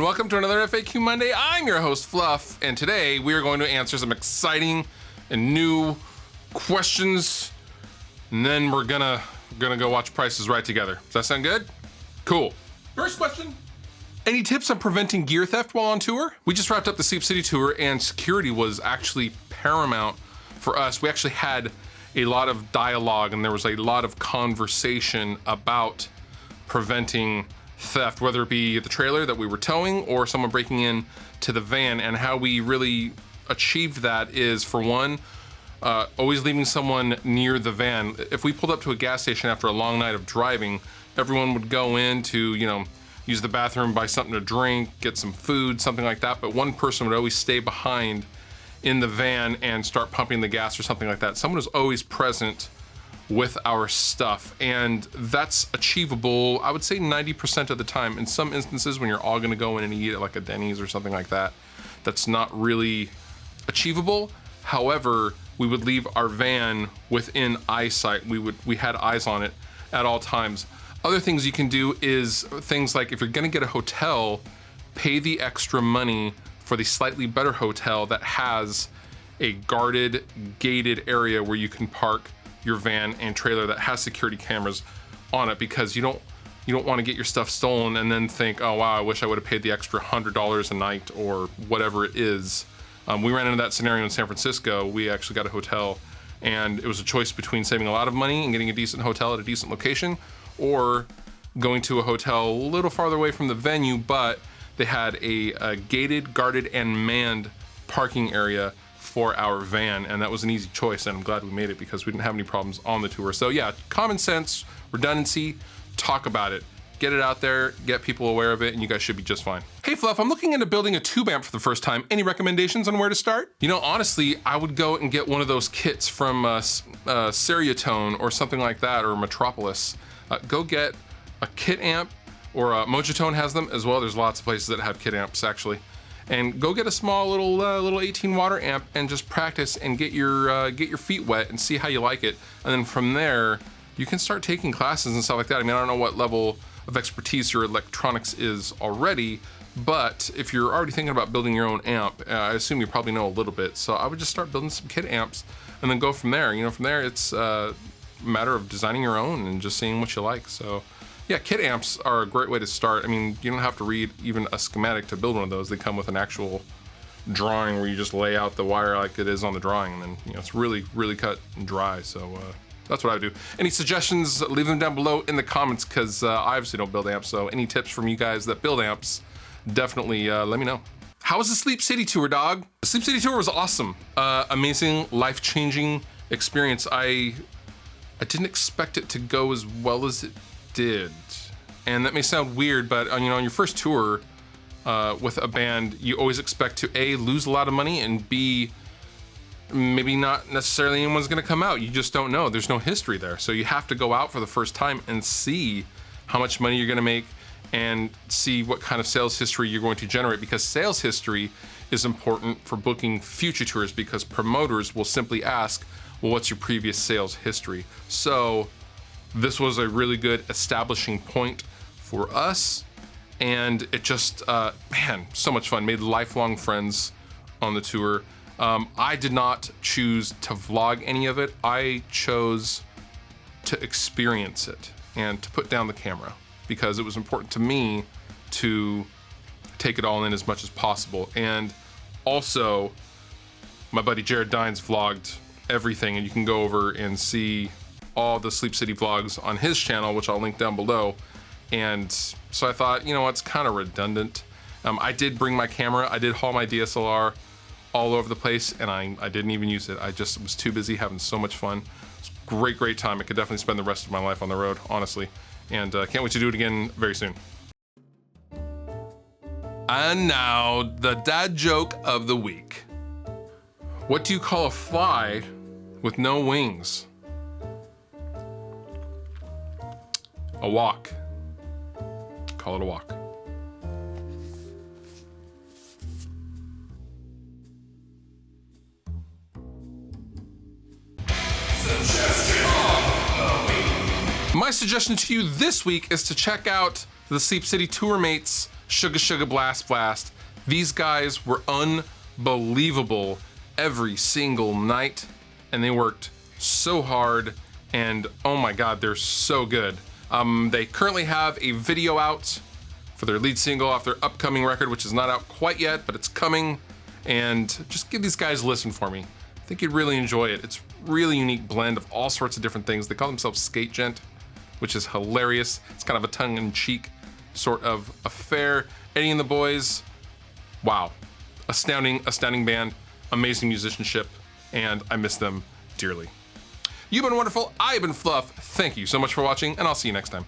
welcome to another FAQ Monday. I'm your host, Fluff, and today we are going to answer some exciting and new questions, and then we're gonna go watch Price is Right together. Does that sound good? Cool. First question. Any tips on preventing gear theft while on tour? We just wrapped up the Sleep City tour, and security was actually paramount for us. We actually had a lot of dialogue, and there was a lot of conversation about preventing theft, whether it be the trailer that we were towing or someone breaking in to the van. And how we really achieved that is, for one, always leaving someone near the van. If we pulled up to a gas station after a long night of driving, everyone would go in to, use the bathroom, buy something to drink, get some food, something like that. But one person would always stay behind in the van and start pumping the gas or something like that. Someone was always present with our stuff, and that's achievable, I would say 90% of the time. In some instances, when you're all gonna go in and eat at like a Denny's or something like that, that's not really achievable. However, we would leave our van within eyesight. We had eyes on it at all times. Other things you can do is things like, if you're gonna get a hotel, pay the extra money for the slightly better hotel that has a guarded, gated area where you can park your van and trailer that has security cameras on it, because you don't want to get your stuff stolen and then think, oh wow, I wish I would have paid the extra $100 a night or whatever it is. We ran into that scenario in San Francisco. We actually got a hotel, and it was a choice between saving a lot of money and getting a decent hotel at a decent location, or going to a hotel a little farther away from the venue, but they had a gated, guarded, and manned parking area for our van, and that was an easy choice, and I'm glad we made it because we didn't have any problems on the tour. So yeah, common sense, redundancy, talk about it. Get it out there, get people aware of it, and you guys should be just fine. Hey Fluff, I'm looking into building a tube amp for the first time. Any recommendations on where to start? Honestly, I would go and get one of those kits from Seriatone or something like that, or Metropolis. Go get a kit amp, or Mojitone has them as well. There's lots of places that have kit amps actually. And go get a small little 18 water amp and just practice and get your feet wet and see how you like it. And then from there, you can start taking classes and stuff like that. I mean, I don't know what level of expertise your electronics is already, but if you're already thinking about building your own amp, I assume you probably know a little bit. So I would just start building some kit amps and then go from there. From there, it's a matter of designing your own and just seeing what you like. So yeah, kit amps are a great way to start. I mean, you don't have to read even a schematic to build one of those. They come with an actual drawing where you just lay out the wire like it is on the drawing, and then it's really, really cut and dry. So that's what I would do. Any suggestions, leave them down below in the comments, because I obviously don't build amps, so any tips from you guys that build amps, definitely let me know. How was the Sleep City tour, dog? The Sleep City tour was awesome. Amazing, life-changing experience. I didn't expect it to go as well as it did, and that may sound weird, but on your first tour with a band, you always expect to A, lose a lot of money, and B, maybe not necessarily anyone's gonna come out. You just don't know. There's no history there, so you have to go out for the first time and see how much money you're gonna make and see what kind of sales history you're going to generate, because sales history is important for booking future tours, because promoters will simply ask, well, what's your previous sales history? So this was a really good establishing point for us, and it just, man, so much fun. Made lifelong friends on the tour. I did not choose to vlog any of it. I chose to experience it and to put down the camera, because it was important to me to take it all in as much as possible. And also, my buddy Jared Dines vlogged everything, and you can go over and see all the Sleep City vlogs on his channel, which I'll link down below. And so I thought, it's kind of redundant. I did bring my camera. I did haul my DSLR all over the place, and I didn't even use it. I just was too busy having so much fun. It's a great time. I could definitely spend the rest of my life on the road, honestly. And can't wait to do it again very soon. And now, the dad joke of the week. What do you call a fly with no wings? A walk. Call it a walk. My suggestion to you this week is to check out the Sleep City Tour Mates Sugar Sugar Blast Blast. These guys were unbelievable every single night, and they worked so hard, and oh my God, they're so good. They currently have a video out for their lead single off their upcoming record, which is not out quite yet, but it's coming. And just give these guys a listen for me. I think you'd really enjoy it. It's a really unique blend of all sorts of different things. They call themselves skate gent, which is hilarious. It's kind of a tongue-in-cheek sort of affair. Eddie and the Boys, wow. Astounding band, amazing musicianship, and I miss them dearly. You've been wonderful. I've been Fluff. Thank you so much for watching, and I'll see you next time.